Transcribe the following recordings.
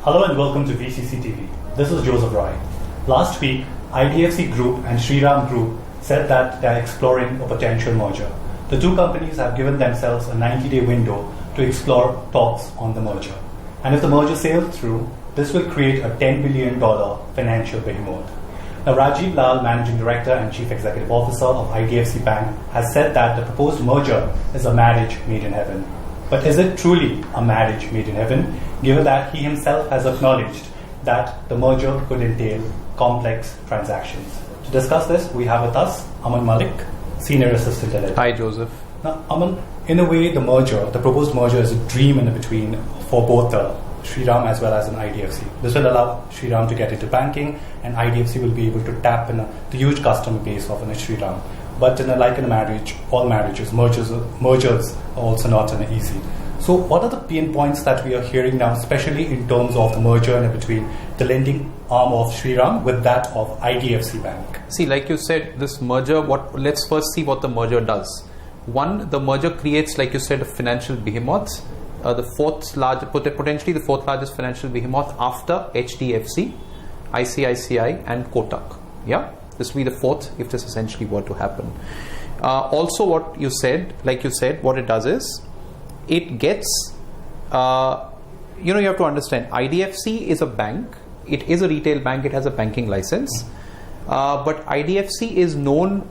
Hello and welcome to VCC TV. This is Joseph Roy. Last week, IDFC Group and Shriram Group said that they are exploring a potential merger. The two companies have given themselves a 90-day window to explore talks on the merger. And if the merger sails through, this will create a $10 billion financial behemoth. Now, Rajiv Lal, Managing Director and Chief Executive Officer of IDFC Bank, has said that the proposed merger is a marriage made in heaven. But is it truly a marriage made in heaven, given that he himself has acknowledged that the merger could entail complex transactions? To discuss this, we have with us Aman Malik, Senior Assistant Editor. Hi, Joseph. Now, Aman, in a way, the proposed merger is a dream in between for both Shriram as well as an IDFC. This will allow Shriram to get into banking, and IDFC will be able to tap in the huge customer base of Shriram. But like in a marriage, all marriages, mergers are also not easy. So what are the pain points that we are hearing now, especially in terms of the merger in between the lending arm of Shriram with that of IDFC Bank? See, like you said, this merger, let's first see what the merger does. One, the merger creates, like you said, a financial behemoth, potentially the fourth largest financial behemoth after HDFC, ICICI and Kotak. Yeah? This will be the fourth if this essentially were to happen. Also, what you said, what it does is, it gets, you have to understand, IDFC is a bank. It is a retail bank. It has a banking license. But IDFC is known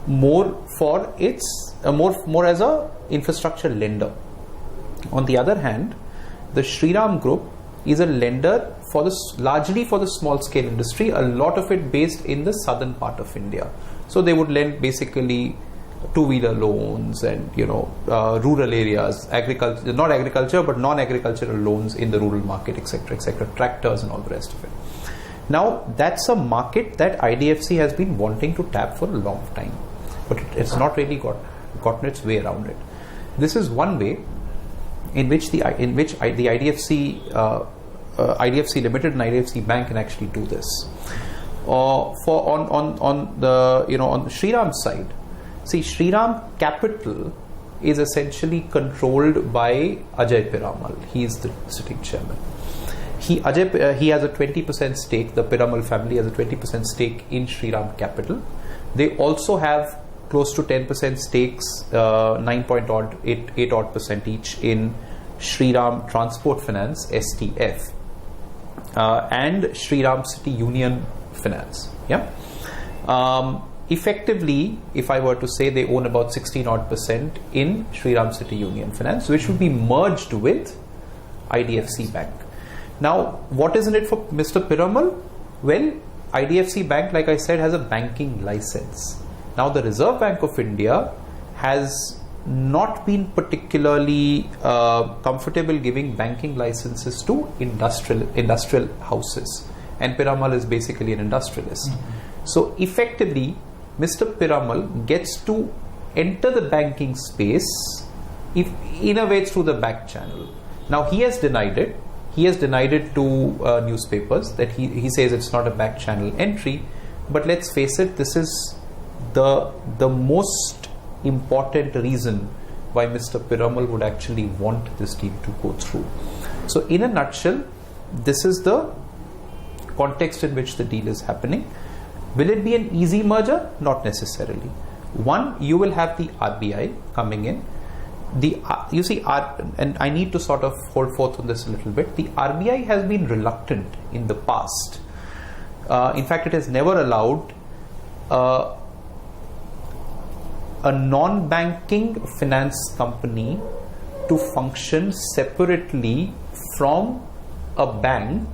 more for its, more as a infrastructure lender. On the other hand, the Shriram Group is a lender largely for the small scale industry, a lot of it based in the southern part of India. So they would lend basically two-wheeler loans and rural areas, agriculture, not agriculture but non-agricultural loans in the rural market, etc., tractors and all the rest of it. Now that's a market that IDFC has been wanting to tap for a long time, but it's not really gotten its way around it. This is one way in which the IDFC Limited and IDFC Bank can actually do this. On the Shriram side, see, Shriram Capital is essentially controlled by Ajay Piramal. He is the sitting chairman. He has a 20% stake. The Piramal family has a 20% stake in Shriram Capital. They also have close to 10% stakes, 9.8% each in Shriram Transport Finance, STF, and Shriram City Union Finance. Yeah. Effectively, if I were to say, they own about 16% in Shriram City Union Finance, which will be merged with IDFC Bank. Now, what is in it for Mr. Piramal? Well, IDFC Bank, like I said, has a banking license. Now, the Reserve Bank of India has not been particularly comfortable giving banking licenses to industrial houses, and Piramal is basically an industrialist. So effectively, Mr. Piramal gets to enter the banking space in a way through the back channel. Now he has denied it. He has denied it to newspapers that he says it's not a back channel entry. But let's face it, this is the most important reason why Mr. Piramal would actually want this deal to go through. So in a nutshell, this is the context in which the deal is happening. Will it be an easy merger? Not necessarily. One, you will have the RBI coming in. And I need to sort of hold forth on this a little bit. The RBI has been reluctant in the past. In fact, it has never allowed a non-banking finance company to function separately from a bank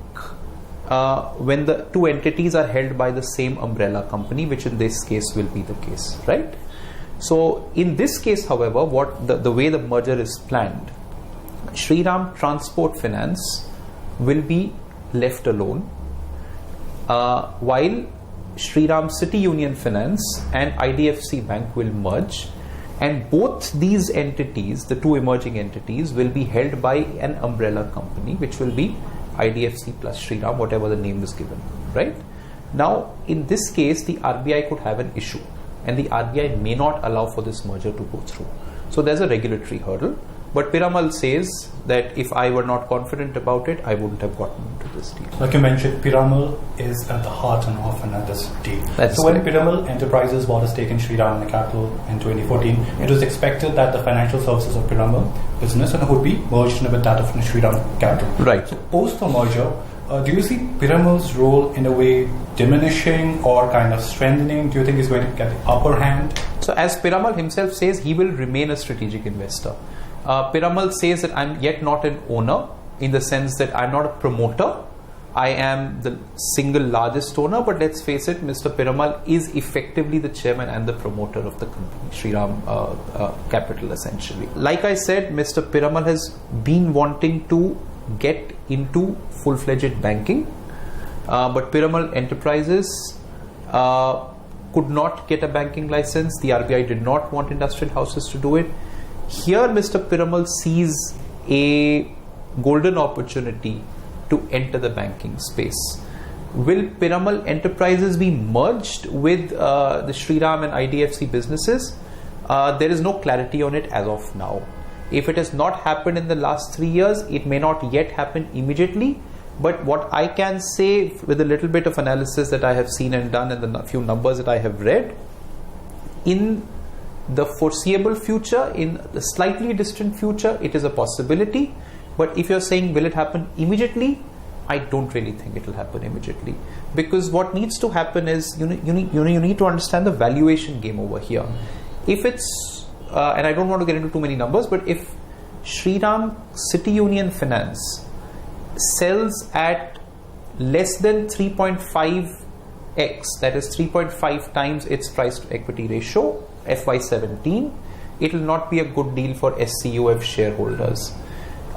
when the two entities are held by the same umbrella company, which in this case will be the case, right? So in this case, however, what the way the merger is planned, Shriram Transport Finance will be left alone, while Shriram City Union Finance and IDFC Bank will merge, and both these entities, the two emerging entities, will be held by an umbrella company, which will be IDFC plus Shriram, whatever the name is given, right? Now, in this case, the RBI could have an issue, and the RBI may not allow for this merger to go through. So there's a regulatory hurdle. But Piramal says that if I were not confident about it, I wouldn't have gotten into this deal. Like you mentioned, Piramal is at the heart and often at this deal. That's so when correct. Piramal Enterprises bought a stake in Shriram Capital in 2014, it was expected that the financial services of Piramal business would be merged in with that of Shriram Capital. Right. So post the merger, do you see Piramal's role in a way diminishing or kind of strengthening? Do you think he's going to get the upper hand? So as Piramal himself says, he will remain a strategic investor. Piramal says that I'm yet not an owner, in the sense that I'm not a promoter. I am the single largest owner, but let's face it, Mr. Piramal is effectively the chairman and the promoter of the company, Shriram Capital, essentially. Like I said, Mr. Piramal has been wanting to get into full-fledged banking, but Piramal Enterprises could not get a banking license. The RBI did not want industrial houses to do it. Here, Mr. Piramal sees a golden opportunity to enter the banking space. Will Piramal Enterprises be merged with the Shriram and IDFC businesses? There is no clarity on it as of now. If it has not happened in the last 3 years, it may not yet happen immediately. But what I can say with a little bit of analysis that I have seen and done and the few numbers that I have read, in the foreseeable future, in the slightly distant future, it is a possibility. But if you're saying will it happen immediately, I don't really think it will happen immediately, because what needs to happen is you need to understand the valuation game over here. If it's and I don't want to get into too many numbers, but if Shriram City Union Finance sells at less than 3.5x, that is 3.5 times its price to equity ratio, FY17, it will not be a good deal for SCUF shareholders.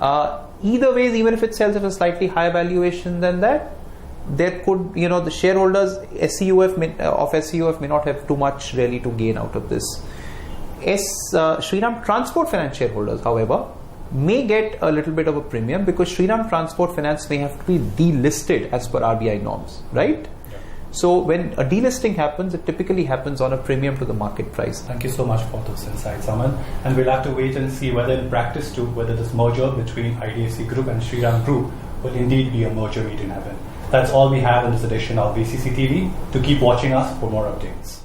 Either ways, even if it sells at a slightly higher valuation than that, there could, the shareholders of SCUF may not have too much really to gain out of this. Shriram Transport Finance shareholders, however, may get a little bit of a premium, because Shriram Transport Finance may have to be delisted as per RBI norms, right? Yeah. So when a delisting happens, it typically happens on a premium to the market price. Thank you so much for those insights, Aman. And we'll have to wait and see whether in practice too, whether this merger between IDFC Group and Shriram Group will indeed be a merger made in heaven. That's all we have in this edition of VCC TV. To keep watching us for more updates.